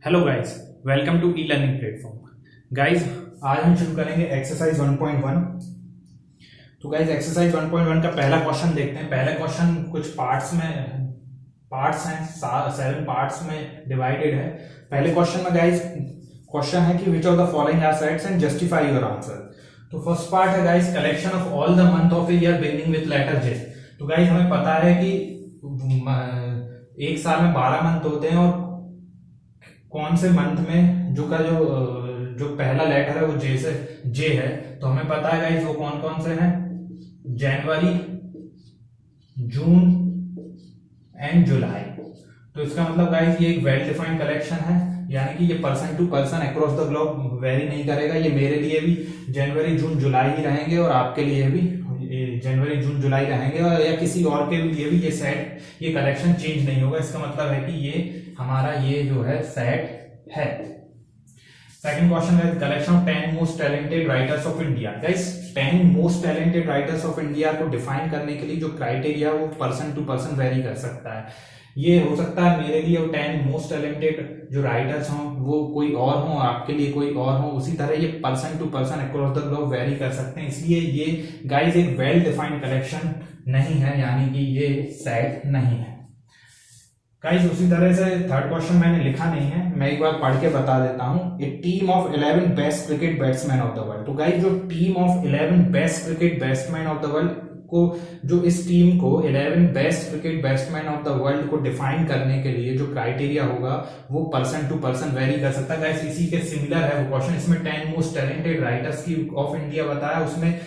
Hello guys, welcome to e learning platform. Guys, आज हम शुरू करेंगे एक्सरसाइज 1.1। तो गाइस, एक्सरसाइज 1.1 का पहला क्वेश्चन देखते हैं। पहला क्वेश्चन कुछ पार्ट्स हैं, 7 पार्ट्स में डिवाइडेड है। पहले क्वेश्चन में गाइस क्वेश्चन है कि which of the following are sets and justify your answer. तो फर्स्ट पार्ट है guys, collection of all the month of a year beginning with letter J. तो गाइस, हमें पता है कि एक साल में 12 मंथ होते हैं और कौन से मंथ में जो पहला लेटर है वो जे है। तो हमें पता है गाइस वो कौन कौन से हैं, जनवरी, जून एंड जुलाई। तो इसका मतलब गाइस ये एक वेल डिफाइंड कलेक्शन है, यानी कि ये person to person across the globe vary नहीं करेगा। ये मेरे लिए भी जनवरी जून जुलाई ही रहेंगे और आपके लिए भी जनवरी जून जुलाई रहेंगे, और या किसी और के लिए भी ये कलेक्शन चेंज नहीं होगा। इसका मतलब है कि ये हमारा ये जो है सेट है। सेकंड क्वेश्चन है collection of 10 most talented writers of India. Guys, 10 most talented writers of India को डिफाइन करने के लिए जो क्राइटेरिया वो पर्सन टू पर्सन वेरी कर सकता है। ये हो सकता है मेरे लिए 10 मोस्ट टैलेंटेड जो राइटर्स हों वो कोई और हो, आपके लिए कोई और हो। उसी तरह ये person to person across the globe vary कर सकते हैं। इसलिए ये गाइस एक वेल डिफाइंड कलेक्शन नहीं है, यानी कि ये सेट नहीं है। गाइस, उसी तरह से थर्ड क्वेश्चन मैंने लिखा नहीं है, मैं एक बार पढ़ के बता देता हूं। A team of 11 best cricket batsman of the world. तो गाइस, जो team of 11 best cricket batsman of the world को, जो इस टीम को 11 best cricket batsman of the world को डिफाइन करने के लिए जो क्राइटेरिया होगा वो पर्सन टू पर्सन वेरी कर सकता है। गाइस, इसी के सिमिलर है वो क्वेश्चन। इसमें 10 मोस्ट टैलेंटेड राइटर्स की ऑफ इंडिया बताया, उसमें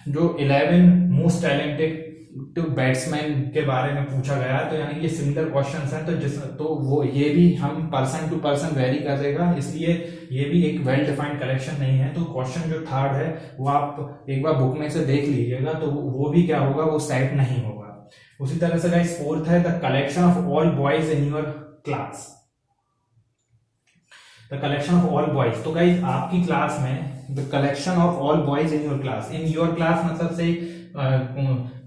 जो 11 मोस्ट टैलेंटेड तो बैट्समैन के बारे में पूछा गया, तो यानी ये सिमिलर क्वेश्चंस हैं। तो वो ये भी हम पर्सन टू पर्सन वेरी कर देगा, इसलिए ये भी एक वेल डिफाइंड कलेक्शन नहीं है। तो क्वेश्चन जो थर्ड है वो आप एक बार बुक में से देख लीजिएगा, तो वो भी क्या होगा, वो सेट नहीं होगा। उसी तरह से गाइस, फोर्थ है the collection of all boys in your class. The collection of all boys. तो गाइस, आपकी क्लास में the collection of all boys in your class. In your class मतलब से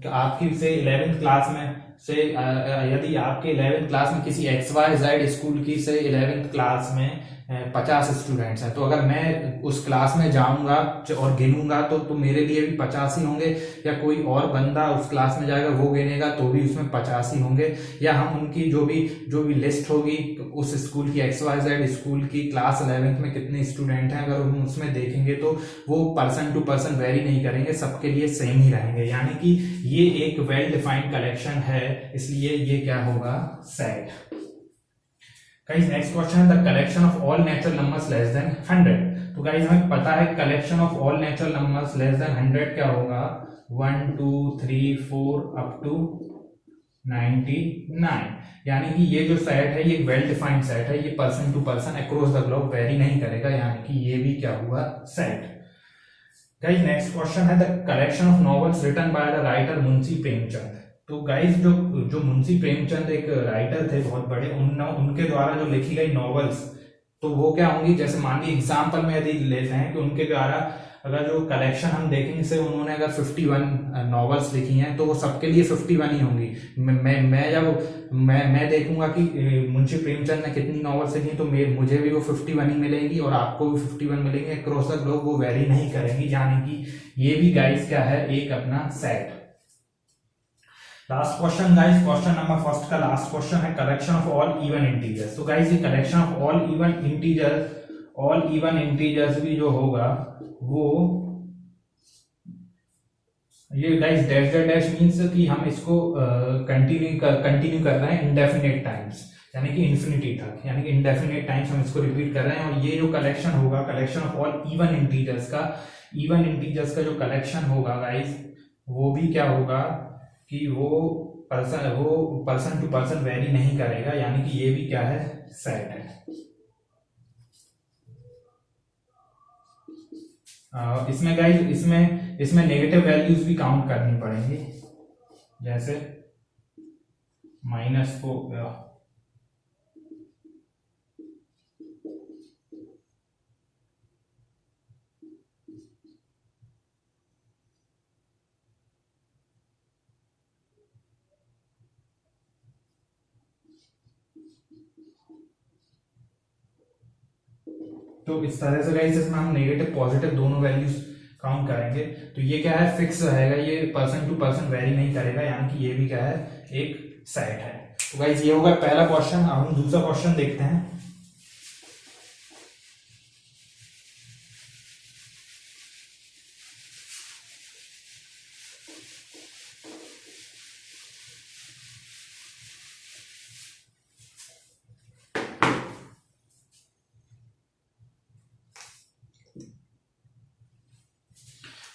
आपकी से 11th क्लास में से यदि आपके 11th क्लास में किसी XYZ स्कूल की से 11th क्लास में 50 स्टूडेंट्स हैं, तो अगर मैं उस क्लास में जाऊंगा और गिनूंगा तो मेरे लिए भी 50 ही होंगे, या कोई और बंदा उस क्लास में जाएगा वो गिनेगा तो भी उसमें 50 ही होंगे। या हम उनकी जो भी लिस्ट होगी उस स्कूल की, XYZ स्कूल की क्लास 11th में कितने स्टूडेंट हैं, अगर हम उसमें देखेंगे तो वो पर्सन टू पर्सन वेरी नहीं करेंगे, सबके लिए सेम ही रहेंगे। यानी कि ये एक वेल डिफाइंड कलेक्शन है, इसलिए ये क्या होगा, सेट। गाइस, नेक्स्ट क्वेश्चन है the collection of all natural numbers less than 100। तो गाइस, हमें पता है collection of all natural numbers less than 100 क्या होगा, 1 2 3 4 अप टू 99। यानी कि ये जो सेट है ये वेल डिफाइंड सेट है, ये person to person across the globe vary नहीं करेगा, यानी कि ये भी क्या हुआ, सेट। गाइस, नेक्स्ट क्वेश्चन है the collection of novels written by the writer Munshi Premchand. तो गाइस, जो मुंशी प्रेमचंद एक राइटर थे बहुत बड़े, उनके द्वारा जो लिखी गई नॉवेल्स, तो वो क्या होंगी, जैसे मान लीजिए एग्जाम्पल में यदि लेते हैं कि उनके द्वारा अगर जो कलेक्शन हम देखेंगे से उन्होंने अगर 51 नॉवेल्स लिखी हैं तो वो सबके लिए 51 ही होंगी। मैं देखूंगा कि मुंशी प्रेमचंद ने कितनी नॉवेल्स लिखी तो मुझे भी वो 51 ही मिलेंगी और आपको भी 51 मिलेंगे। अक्रॉस द ग्लोब वो वेरी नहीं करेंगी, यानी कि ये भी गाइस क्या है, एक अपना set. Last question guys, question number first का लास्ट क्वेश्चन है collection of all even integers. तो गाइस, ये collection of all even integers भी जो होगा वो, ये गाइस डैश डैश मींस कि हम इसको कंटिन्यू कर रहे हैं इंडेफिनिट टाइम्स, यानी कि इंफिनिटी तक, यानी कि इंडेफिनिट टाइम्स हम इसको रिपीट कर रहे हैं। और ये जो कलेक्शन होगा, collection of all even integers का जो कलेक्शन होगा गाइस, वो भी क्या होगा कि वो पर्सन टू पर्सन वेरी नहीं करेगा, यानी कि ये भी क्या है, सेट है। इसमें गाइस, इसमें नेगेटिव वैल्यूज भी काउंट करनी पड़ेंगी, जैसे माइनस को तो इस तरह से गाइस इसमें हम नेगेटिव पॉजिटिव दोनों वैल्यूज काउंट करेंगे। तो ये क्या है, फिक्स रहेगा, ये पर्सन टू पर्सन वेरी नहीं करेगा, यानी कि ये भी क्या है, एक सेट है। तो गाइस ये होगा पहला क्वेश्चन। अब हम दूसरा क्वेश्चन देखते हैं।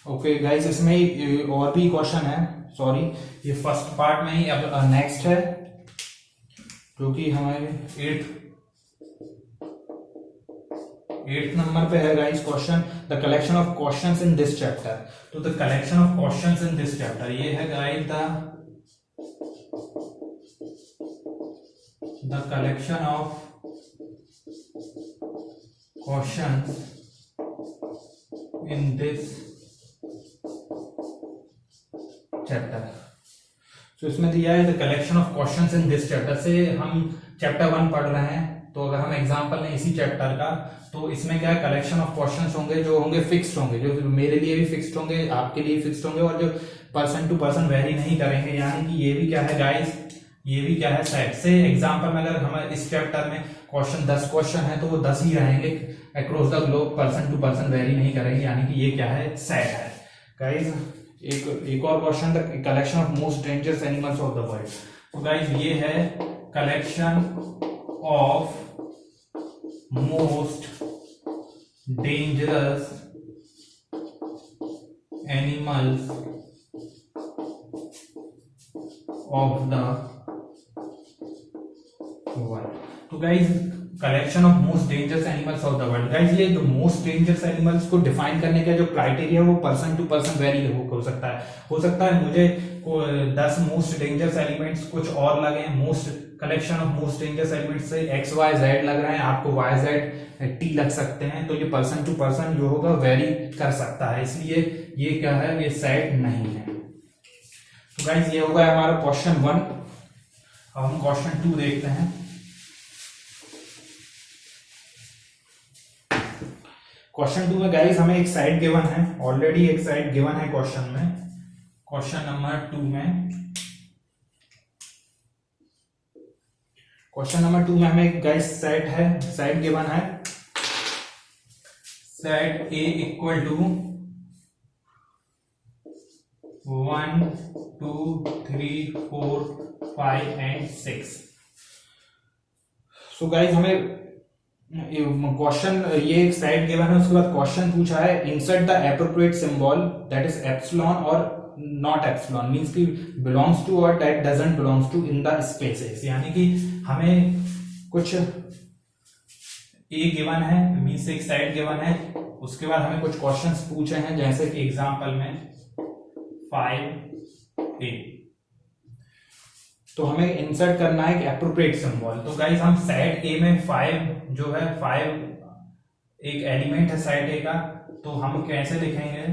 ओके गाइस, इसमें और भी क्वेश्चन है, सॉरी ये फर्स्ट पार्ट में ही। अब नेक्स्ट है जो कि हमारे एट नंबर पे है guys question, the collection of questions in this chapter. तो the collection of questions in this chapter, ये है guys the collection of questions in this chapter. तो इसमें दिया है the collection of questions in this chapter. से हम chapter 1 पढ़ रहे हैं, तो अगर हम एग्जांपल लें इसी चैप्टर का, तो इसमें क्या है, कलेक्शन ऑफ क्वेश्चंस होंगे जो होंगे फिक्स्ड होंगे, जो मेरे लिए भी फिक्स्ड होंगे, आपके लिए फिक्स्ड होंगे, और जो पर्सन टू पर्सन वेरी नहीं करेंगे, यानी कि ये भी क्या है गाइस, ये भी क्या है, सेट। से एग्जांपल में अगर हमें इस चैप्टर में क्वेश्चन 10 क्वेश्चन है तो वो 10 ही रहेंगे across the globe, person to person vary नहीं करेंगे, यानी कि ये क्या है, सेट है गाइस। एक और question, the collection of most dangerous animals of the world. तो गाइस ये है collection of most dangerous animals of the world. तो guys collection of most dangerous animals of the world, guys ये जो most dangerous animals को define करने का जो क्राइटेरिया है वो पर्सन टू पर्सन वेरी हो सकता है। हो सकता है मुझे 10 मोस्ट डेंजरस एलिमेंट्स कुछ और लगे, most collection of most dangerous elements से एक्स वाई जेड लग रहे हैं, आपको वाई जेड टी लग सकते हैं, तो ये पर्सन टू पर्सन जो होगा वेरी कर सकता है, इसलिए ये क्या है, ये सेट नहीं है। तो गाइस ये होगा हमारा क्वेश्चन 1। अब हम क्वेश्चन 2 देखते हैं। क्वेश्चन 2 में गाइस हमें एक साइड गिवन है, ऑलरेडी एक साइड गिवन है क्वेश्चन में। क्वेश्चन नंबर 2 में, क्वेश्चन नंबर 2 में हमें एक गाइस सेट है, साइड गिवन है, set A equal to 1 2 3 4 5 and 6। So guys हमें क्वेश्चन, ये एक साइड गिवन है, उसके बाद क्वेश्चन पूछा है insert the appropriate symbol that is epsilon और नॉट एप्सिलॉन, मींस कि बिलोंग्स टू और that doesn't belongs to in the spaces. यानी कि हमें कुछ ए गिवन है, मींस एक साइड गिवन है, उसके बाद हमें कुछ क्वेश्चंस पूछे हैं, जैसे कि एग्जांपल में 5a, तो हमें इंसर्ट करना है एक एप्रोप्रिएट सिंबल। तो गाइस हम सेट ए में 5 जो है, 5 एक एलिमेंट है सेट ए का, तो हम कैसे लिखेंगे,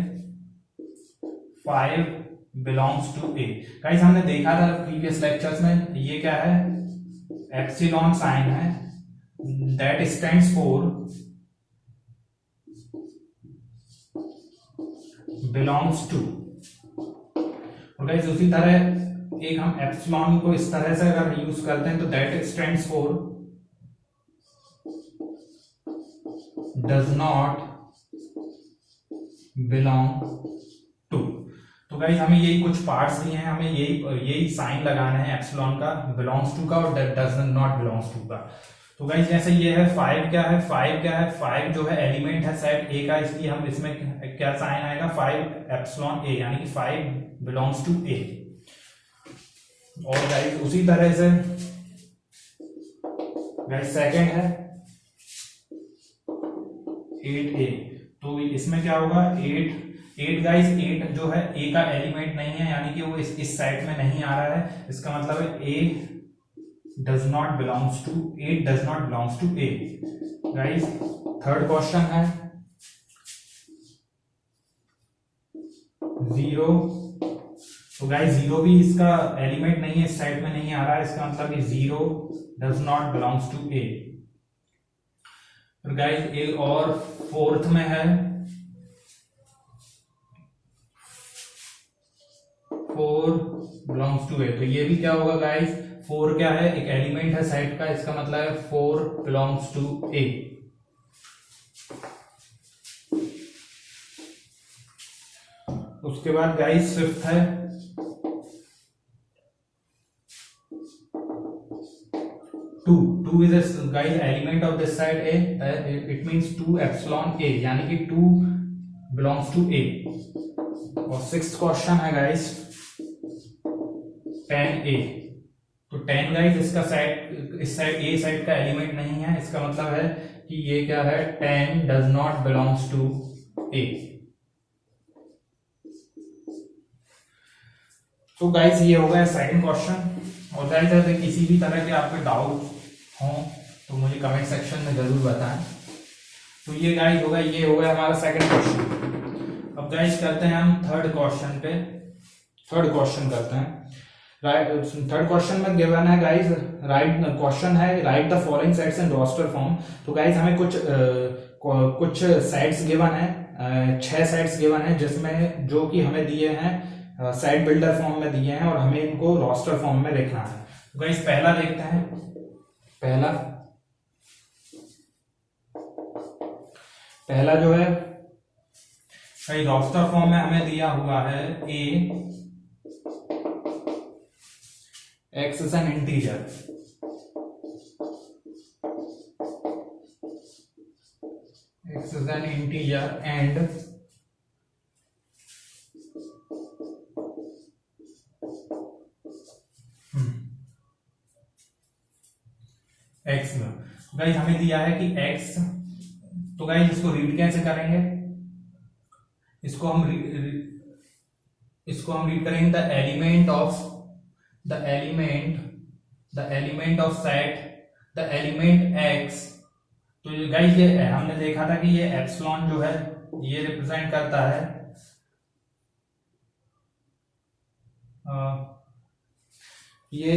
5 बिलोंग्स टू ए। गाइस हमने देखा था प्रीवियस लेक्चर्स में, ये क्या है, एप्सिलॉन साइन है, that stands for belongs to. और गाइस उसी तरह एक हम एप्सिलॉन को इस तरह से अगर यूज करते हैं, तो that stands for does not belong to. तो गाइस हमें यही कुछ पार्ट्स दिए हैं, हमें यही साइन लगाना है एप्सिलॉन का, बिलोंग्स टू का, और डज नॉट बिलोंग्स टू का। तो गाइस जैसे ये है 5 क्या है, 5 क्या है, 5 जो है एलिमेंट है सेट ए का, इसलिए हम इसमें क्या साइन आएगा, 5 एप्सिलॉन ए, यानी कि 5 बिलोंग्स टू ए। और गाइस उसी तरह से गाइस सेकंड है 8a, तो इसमें क्या होगा, 8 गाइस 8 जो है a का एलिमेंट नहीं है, यानी कि वो इस साइड में नहीं आ रहा है, इसका मतलब है a does not belongs to, 8 does not belongs to a। Guys third question है 0, तो गाइस 0 भी इसका एलिमेंट नहीं है, इस साइड में नहीं आ रहा है, इसका मतलब कि 0 डज नॉट बिलोंग्स टू ए। फिर गाइस एक और फोर्थ में है 4 बिलोंग्स टू ए, तो ये भी क्या होगा गाइस, 4 क्या है, एक एलिमेंट है सेट का, इसका मतलब है 4 बिलोंग्स टू ए। उसके बाद गाइस फिफ्थ है 2 is a guys element of this set A, it means 2 epsilon A, यानी कि 2 belongs to A। और सिक्स्थ क्वेश्चन है गाइस 10A, तो 10 गाइस इसका सेट, इस सेट A सेट का एलिमेंट नहीं है, इसका मतलब है कि ये क्या है, 10 does not belongs to A। तो गाइस ये हो गया सेकंड क्वेश्चन। और गाइस अगर किसी भी तरह के आपके डाउट हो तो मुझे कमेंट सेक्शन में जरूर बताएं। तो ये गाइस होगा, ये हो गया हमारा सेकंड क्वेश्चन। अब गाइस करते हैं हम थर्ड क्वेश्चन पे, थर्ड क्वेश्चन करते हैं। थर्ड क्वेश्चन में गिवन है गाइस, राइट क्वेश्चन है right the following sets in roster form. तो गाइस हमें कुछ सेट्स गिवन है, 6 सेट्स गिवन है, जिसमें जो कि हमें दिए हैं सेट बिल्डर फॉर्म में दिए हैं और हमें इनको रोस्टर फॉर्म में लिखना है। तो गाइस पहला देखते हैं, पहला जो है गाइस रोस्टर फॉर्म में हमें दिया हुआ है A, x is an integer, x is an integer and x में गाइस हमें दिया है कि एक्स, तो गाइस इसको रीड कैसे करेंगे, इसको हम रीड करेंगे the element of set, the element x. तो गाइस ये हमने देखा था कि ये एप्सिलॉन जो है ये रिप्रेजेंट करता है ये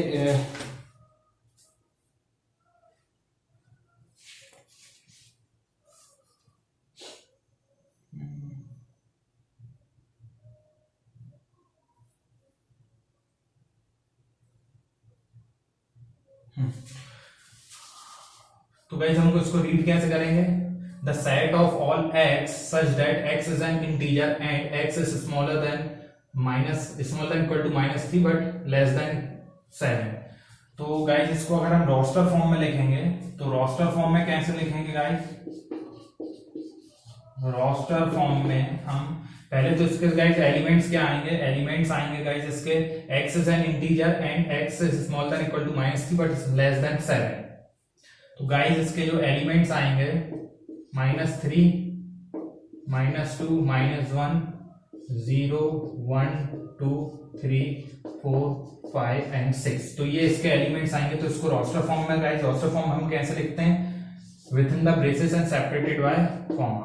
तो गाइस हमको इसको रीड कैसे करेंगे, the set of all x such that x is an integer and x is smaller than equal to -3 but less than 7। तो गाइस इसको अगर हम रोस्टर फॉर्म में लिखेंगे तो रोस्टर फॉर्म में कैसे लिखेंगे गाइस, रोस्टर फॉर्म में हम पहले तो इसके गाइस एलिमेंट्स क्या आएंगे, एलिमेंट्स आएंगे गाइस इसके x is an integer and x is smaller than equal to -3 but less than 7। तो गाइस इसके जो एलिमेंट्स आएंगे -3, -2, -1, 0, 1, 2, 3, 4, 5 एंड 6। तो ये इसके एलिमेंट्स आएंगे। तो इसको रोस्टर फॉर्म में गाइस, रोस्टर फॉर्म हम कैसे लिखते हैं, with in the braces and separated by comma.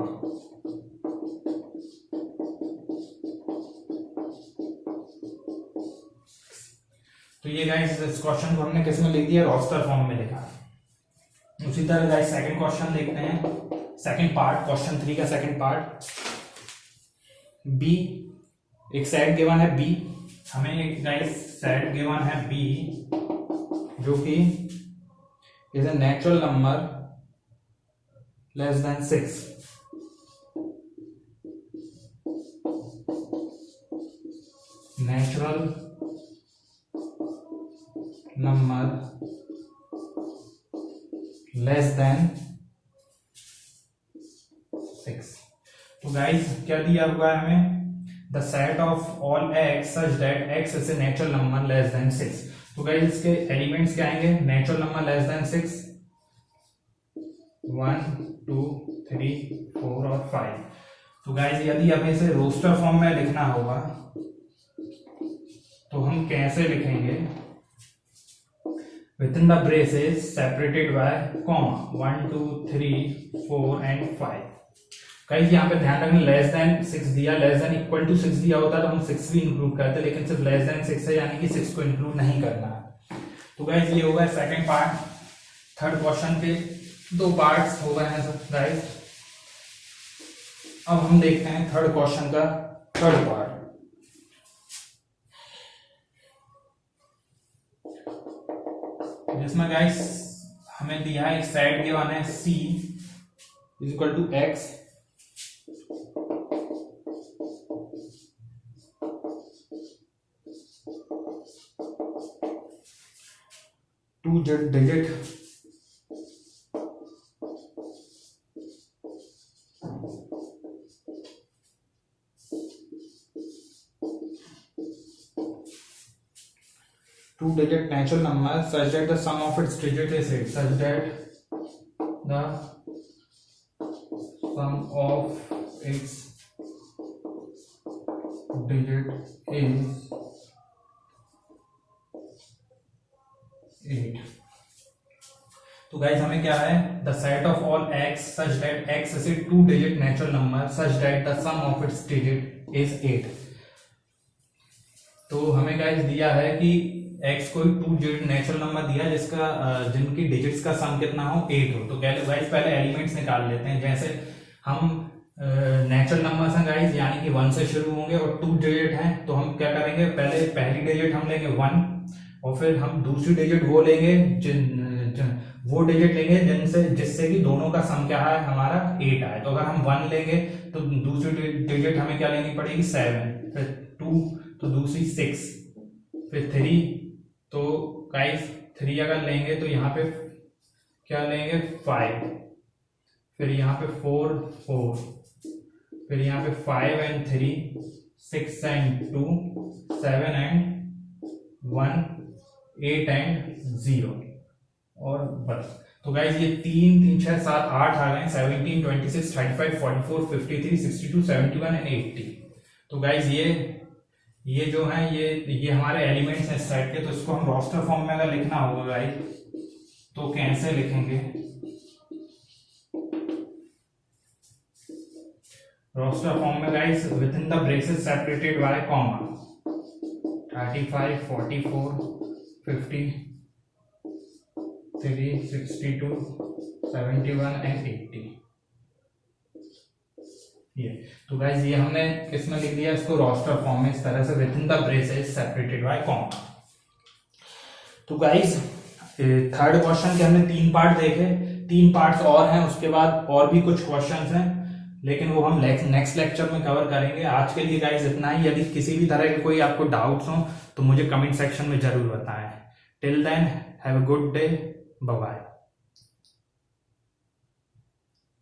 तो ये गाइस इस क्वेश्चन को हमने किस में लिख दिया, रोस्टर फॉर्म में लिखा। उसी तरह गाइस सेकंड क्वेश्चन देखते हैं, सेकंड पार्ट, क्वेश्चन 3 का सेकंड पार्ट। बी, एक सेट गिवन है बी, हमें एक गाइस सेट गिवन है बी जो कि is a natural number less than 6। Natural number less than 6। तो गाइस क्या दिया हुआ है हमें, the set of all x such that x is a natural number less than 6। तो गाइस इसके एलिमेंट्स क्या आएंगे, नेचुरल नंबर लेस देन 6, 1, 2, 3, 4 और 5। तो गाइस यदि हमें इसे रोस्टर फॉर्म में लिखना होगा तो हम कैसे लिखेंगे, within the braces separated by comma 1 2 3 4 and 5। Guys यहाँ पे ध्यान रखना लेस देन 6 दिया, लेस देन इक्वल टू 6 दिया होता तो हम 6 भी इंक्लूड करते, लेकिन सिर्फ लेस देन 6 है यानी कि 6 को इंक्लूड नहीं करना है। तो गाइस ये होगा सेकंड पार्ट थर्ड क्वेश्चन के दो पार्ट्स हो गए हैं सब गाइस। अब हम देखते हैं थर्ड क्वेश्चन का थर्ड पार्ट। जिसमें गाइस हमें दिया है एक सेट गिवन है C is equal to X, two digit two-digit natural number such that the sum of its digit is 8, such that the sum of its digit is 8। तो guys हमें क्या है, the set of all x such that x is a two digit natural number such that the sum of its digit is 8। तो हमें guys दिया है कि x कोई टू डिजिट नेचुरल नंबर दिया जिसका जिनकी डिजिट्स का सम कितना हो 8 हो। तो गाइस पहले एलिमेंट्स निकाल लेते हैं। जैसे हम नेचुरल नंबर्स हैं गाइस, यानी कि 1 से शुरू होंगे और टू डिजिट हैं, तो हम क्या करेंगे, पहले पहली डिजिट हम लेंगे 1 और फिर हम दूसरी डिजिट वो लेंगे वो डिजिट लेंगे जिससे कि दोनों का सम क्या है, हमारा 8 आए। तो अगर हम 1 लेंगे तो दूसरी डिजिट हमें क्या लेनी पड़ेगी 7, फिर 2 तो दूसरी 6, फिर 3 तो गाइस 3 अगर लेंगे तो यहाँ पे क्या लेंगे 5, फिर यहाँ पे 4 4, फिर यहाँ पे 5 and 3 6 and 2 7 and 1 8 and 0 और बस। तो गाइस ये 3 3 6 7 8 आ गए, 17 26 35 44 53 62 71 and 80। तो गाइस ये जो है ये हमारे एलिमेंट्स हैं सेट के। तो इसको हम रोस्टर फॉर्म में अगर लिखना होगा गाइस तो कैसे लिखेंगे, रोस्टर फॉर्म में guys with in the braces separated by comma 35 44 50 3 62 71 and 80। ये तो गाइस ये हमने किसमें लिख दिया, इसको रोस्टर फॉर्म में इस तरह से with in the braces separated by comma. तो गाइस थर्ड क्वेश्चन के हमने 3 पार्ट देखे, 3 पार्ट्स और हैं, उसके बाद और भी कुछ क्वेश्चंस हैं लेकिन वो हम नेक्स्ट लेक्चर में कवर करेंगे। आज के लिए गाइस इतना ही। यदि किसी भी तरह के कोई आपको डाउट्स हो तो मुझे कमेंट सेक्शन में जरूर बताएं। Till then have a good day, bye bye.